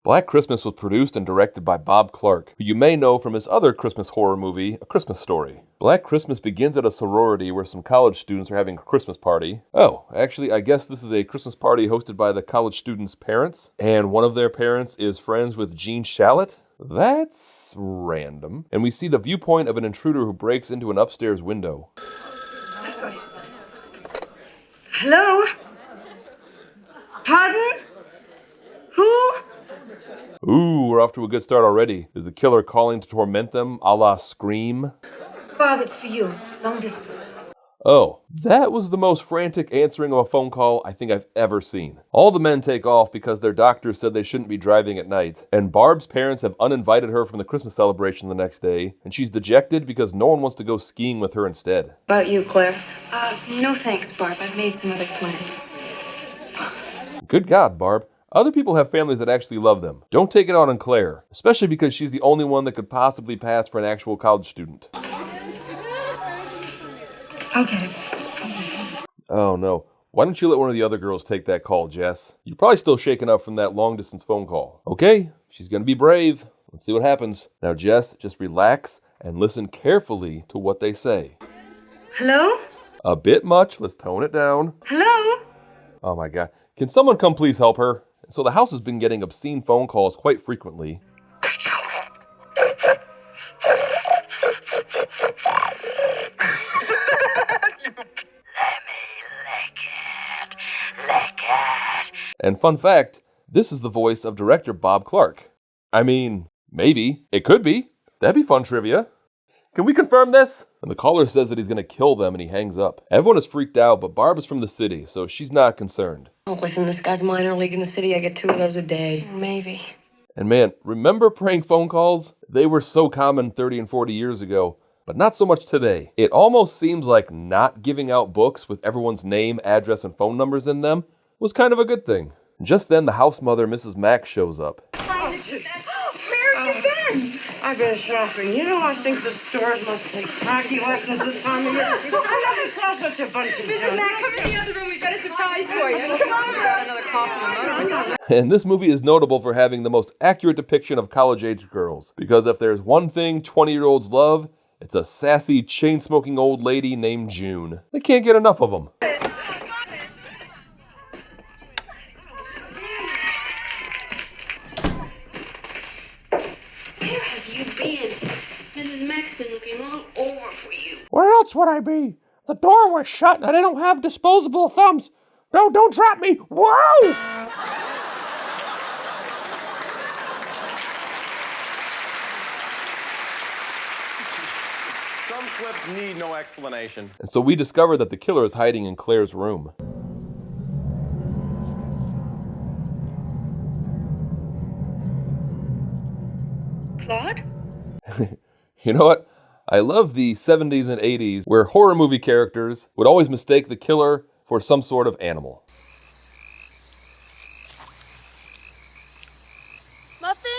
Black Christmas was produced and directed by Bob Clark, who you may know from his other Christmas horror movie, A Christmas Story. Black Christmas begins at a sorority where some college students are having a Christmas party. Oh, actually, I guess this is a Christmas party hosted by the college students' parents, and one of their parents is friends with Gene Shalit? That's random. And we see the viewpoint of an intruder who breaks into an upstairs window. Hello? Pardon? Who? Ooh, we're off to a good start already. Is the killer calling to torment them, a la Scream? Bob, it's for you. Long distance. Oh, that was the most frantic answering of a phone call I think I've ever seen. All the men take off because their doctors said they shouldn't be driving at night, and Barb's parents have uninvited her from the Christmas celebration the next day, and she's dejected because no one wants to go skiing with her instead. About you, Claire? No thanks, Barb. I've made some other plans. Good God, Barb. Other people have families that actually love them. Don't take it out on Claire, especially because she's the only one that could possibly pass for an actual college student. I'll get it. Oh no. Why don't you let one of the other girls take that call, Jess? You're probably still shaken up from that long-distance phone call. Okay, she's gonna be brave. Let's see what happens. Now, Jess, just relax and listen carefully to what they say. Hello? A bit much. Let's tone it down. Hello? Oh my God. Can someone come please help her? So the house has been getting obscene phone calls quite frequently. And fun fact, this is the voice of director Bob Clark. I mean, maybe. It could be. That'd be fun trivia. Can we confirm this? And the caller says that he's going to kill them and he hangs up. Everyone is freaked out, but Barb is from the city, so she's not concerned. Oh, listen, this guy's minor league in the city. I get 2 of those a day. Maybe. And man, remember prank phone calls? They were so common 30 and 40 years ago, but not so much today. It almost seems like not giving out books with everyone's name, address, and phone numbers in them was kind of a good thing. Just then, the house mother, Mrs. Mack, shows up. Where have you been? I've been shopping. You know, I think the stores must take tacky lessons this time of year. I never saw such a bunch of Mrs. Mack, come in the other room. We've got a surprise for you. Come on. Another coffee. And this movie is notable for having the most accurate depiction of college-age girls. Because if there's one thing 20-year-olds love, it's a sassy, chain-smoking old lady named June. They can't get enough of them. Where have you been? Mrs. Mack's been looking all over for you. Where else would I be? The door was shut and I don't have disposable thumbs. No, don't drop me. Whoa! Some slips need no explanation. And so we discover that the killer is hiding in Claire's room. Claude? You know what? I love the 70s and 80s where horror movie characters would always mistake the killer for some sort of animal. Muffin?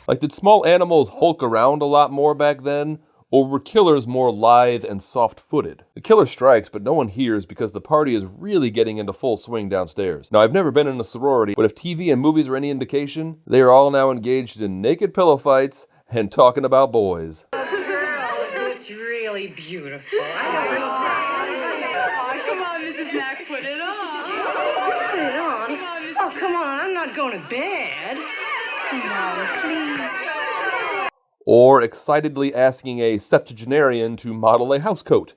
Like, did small animals hulk around a lot more back then? Or were killers more lithe and soft-footed? The killer strikes, but no one hears because the party is really getting into full swing downstairs. Now, I've never been in a sorority, but if TV and movies are any indication, they are all now engaged in naked pillow fights and talking about boys. Girls, it's really beautiful. Oh, come on, Mrs. Mack, put it on. Put it on. Oh, come on. I'm not going to bed. No, please. Or excitedly asking a septuagenarian to model a housecoat.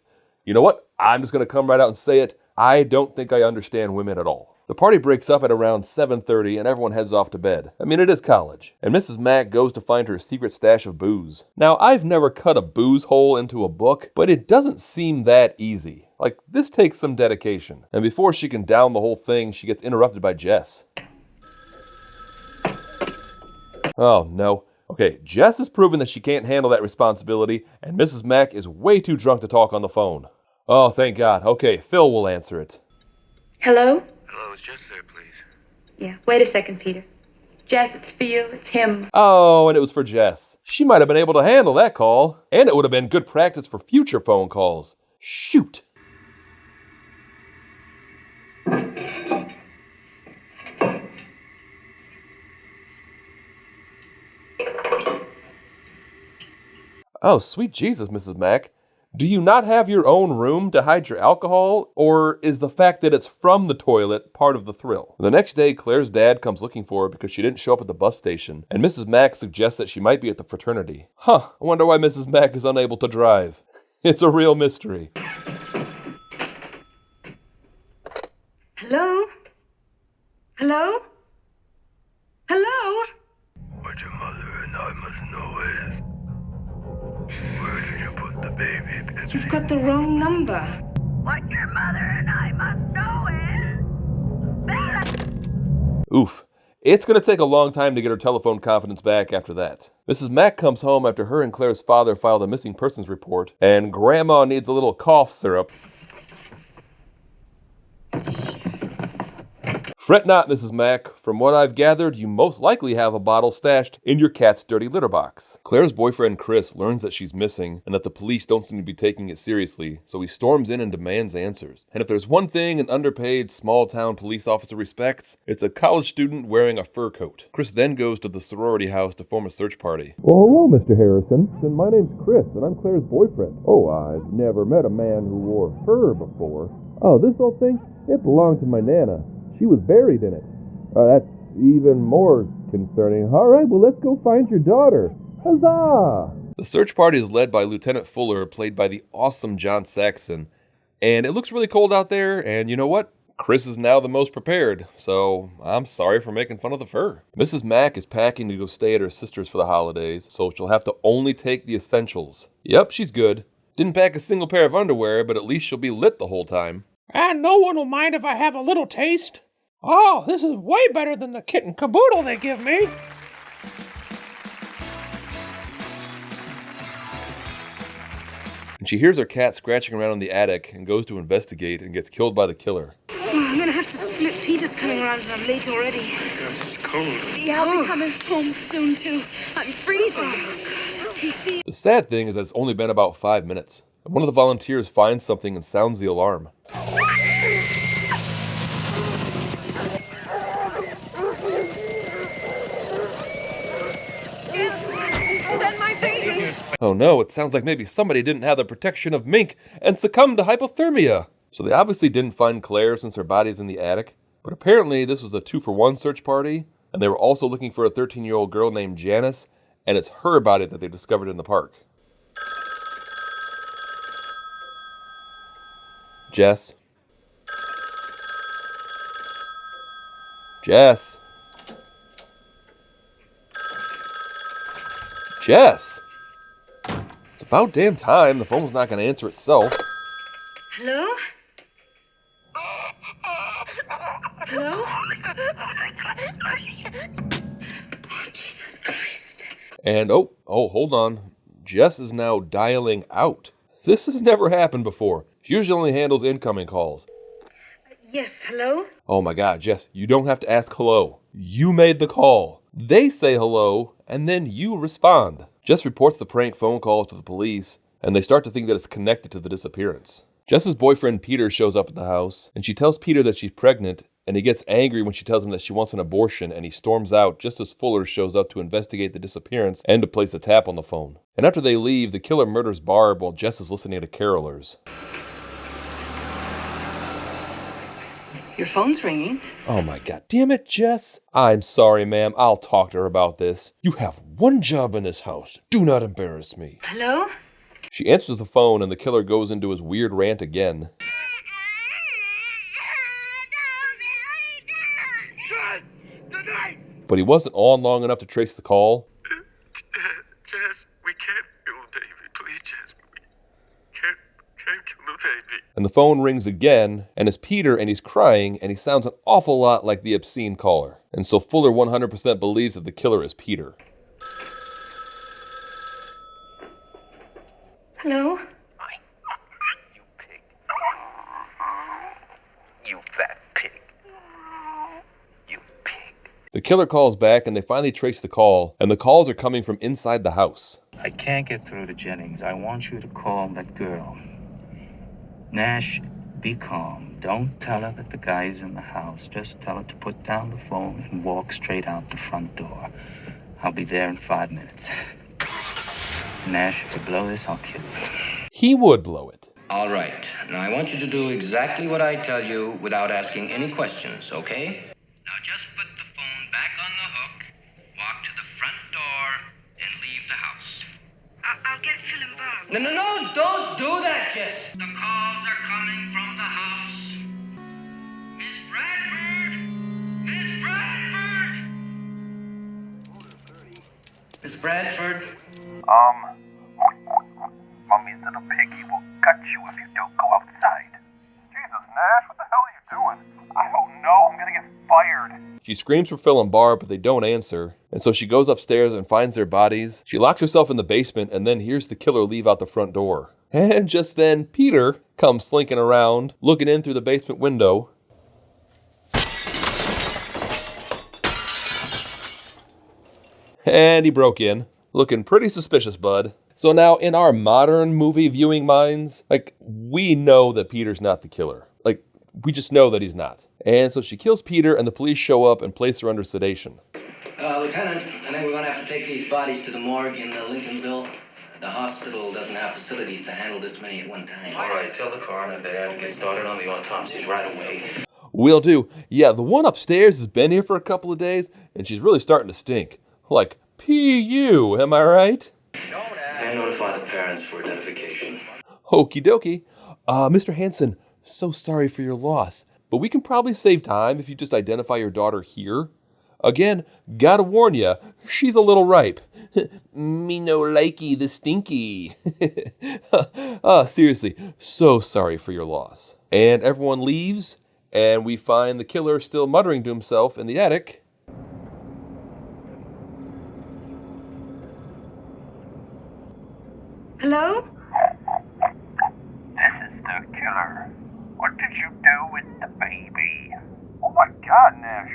You know what? I'm just going to come right out and say it. I don't think I understand women at all. The party breaks up at around 7:30 and everyone heads off to bed. I mean, it is college. And Mrs. Mack goes to find her secret stash of booze. Now, I've never cut a booze hole into a book, but it doesn't seem that easy. Like, this takes some dedication. And before she can down the whole thing, she gets interrupted by Jess. Oh, no. Okay, Jess has proven that she can't handle that responsibility, and Mrs. Mack is way too drunk to talk on the phone. Oh, thank God. Okay, Phil will answer it. Hello? Hello, is Jess there, please? Yeah, wait a second, Peter. Jess, it's for you. It's him. Oh, and it was for Jess. She might have been able to handle that call, and it would have been good practice for future phone calls. Shoot. Oh, sweet Jesus, Mrs. Mack. Do you not have your own room to hide your alcohol, or is the fact that it's from the toilet part of the thrill? The next day, Claire's dad comes looking for her because she didn't show up at the bus station, and Mrs. Mack suggests that she might be at the fraternity. I wonder why Mrs. Mack is unable to drive. It's a real mystery. Hello? Hello? Hello? What your mother and I must know is, where did you put the baby, Pippi? You've got the wrong number. What your mother and I must know is... Oof. It's going to take a long time to get her telephone confidence back after that. Mrs. Mack comes home after her and Claire's father filed a missing persons report, and Grandma needs a little cough syrup. Fret not, Mrs. Mack. From what I've gathered, you most likely have a bottle stashed in your cat's dirty litter box. Claire's boyfriend, Chris, learns that she's missing and that the police don't seem to be taking it seriously, so he storms in and demands answers. And if there's one thing an underpaid, small-town police officer respects, it's a college student wearing a fur coat. Chris then goes to the sorority house to form a search party. Well, hello, Mr. Harrison. And my name's Chris, and I'm Claire's boyfriend. Oh, I've never met a man who wore fur before. Oh, this old thing? It belonged to my Nana. She was buried in it. That's even more concerning. All right, well, let's go find your daughter. Huzzah! The search party is led by Lieutenant Fuller, played by the awesome John Saxon. And it looks really cold out there, and you know what? Chris is now the most prepared, so I'm sorry for making fun of the fur. Mrs. Mack is packing to go stay at her sister's for the holidays, so she'll have to only take the essentials. Yep, she's good. Didn't pack a single pair of underwear, but at least she'll be lit the whole time. And no one will mind if I have a little taste. Oh, this is way better than the kit and caboodle they give me. And she hears her cat scratching around in the attic and goes to investigate and gets killed by the killer. I'm gonna have to split. Peter's coming around and I'm late already. It's cold. Yeah, I'll be coming home soon, too. I'm freezing. See? The sad thing is that it's only been about 5 minutes. And one of the volunteers finds something and sounds the alarm. Oh no, it sounds like maybe somebody didn't have the protection of mink and succumbed to hypothermia. So they obviously didn't find Claire since her body's in the attic. But apparently this was a 2-for-1 search party, and they were also looking for a 13-year-old girl named Janice, and it's her body that they discovered in the park. Jess? Jess? Jess? It's about damn time. The phone's not going to answer itself. Hello? Hello? Oh, Jesus Christ. And oh, hold on. Jess is now dialing out. This has never happened before. She usually only handles incoming calls. Yes, hello? Oh my God, Jess, you don't have to ask hello. You made the call. They say hello, and then you respond. Jess reports the prank phone call to the police, and they start to think that it's connected to the disappearance. Jess's boyfriend Peter shows up at the house, and she tells Peter that she's pregnant, and he gets angry when she tells him that she wants an abortion, and he storms out just as Fuller shows up to investigate the disappearance and to place a tap on the phone. And after they leave, the killer murders Barb while Jess is listening to carolers. Your phone's ringing. Oh my God, damn it, Jess. I'm sorry, ma'am. I'll talk to her about this. You have one job in this house. Do not embarrass me. Hello? She answers the phone and the killer goes into his weird rant again. But he wasn't on long enough to trace the call. Jess, we can't kill the baby. Please, Jess, we can't kill the baby. And the phone rings again, and it's Peter, and he's crying, and he sounds an awful lot like the obscene caller. And so Fuller 100% believes that the killer is Peter. Hello? You pig. You fat pig. You pig. The killer calls back, and they finally trace the call, and the calls are coming from inside the house. I can't get through to Jennings. I want you to call that girl. Nash, be calm. Don't tell her that the guy is in the house. Just tell her to put down the phone and walk straight out the front door. I'll be there in 5 minutes. Nash, if you blow this, I'll kill you. He would blow it. All right. Now, I want you to do exactly what I tell you without asking any questions, okay? Now, just put the phone back on the hook, walk to the front door, and leave the house. I'll get Phil and Bob. No, don't do that, Jess. The calls are coming from the house. Miss Bradford! Miss Bradford! Miss Bradford? Mummy's little piggy will cut you if you don't go outside. Jesus, Nash, what the hell are you doing? I don't know. I'm gonna get fired. She screams for Phil and Barb, but they don't answer. And so she goes upstairs and finds their bodies. She locks herself in the basement and then hears the killer leave out the front door. And just then, Peter comes slinking around, looking in through the basement window. And he broke in, looking pretty suspicious, bud. So now, in our modern movie viewing minds, we know that Peter's not the killer. We just know that he's not. And so she kills Peter, and the police show up and place her under sedation. Lieutenant, I think we're going to have to take these bodies to the morgue in Lincolnville. The hospital doesn't have facilities to handle this many at one time. All right, tell the coroner they have to get started on the autopsies right away. Will do. Yeah, the one upstairs has been here for a couple of days, and she's really starting to stink. Like P.U., am I right? And notify the parents for identification. Okie dokie. Mr. Hanson, so sorry for your loss, but we can probably save time if you just identify your daughter here. Again, gotta warn ya, she's a little ripe. Me no likey the stinky. Seriously, so sorry for your loss. And everyone leaves, and we find the killer still muttering to himself in the attic. Hello? This is the killer. What did you do with the baby? Oh my God, Nash,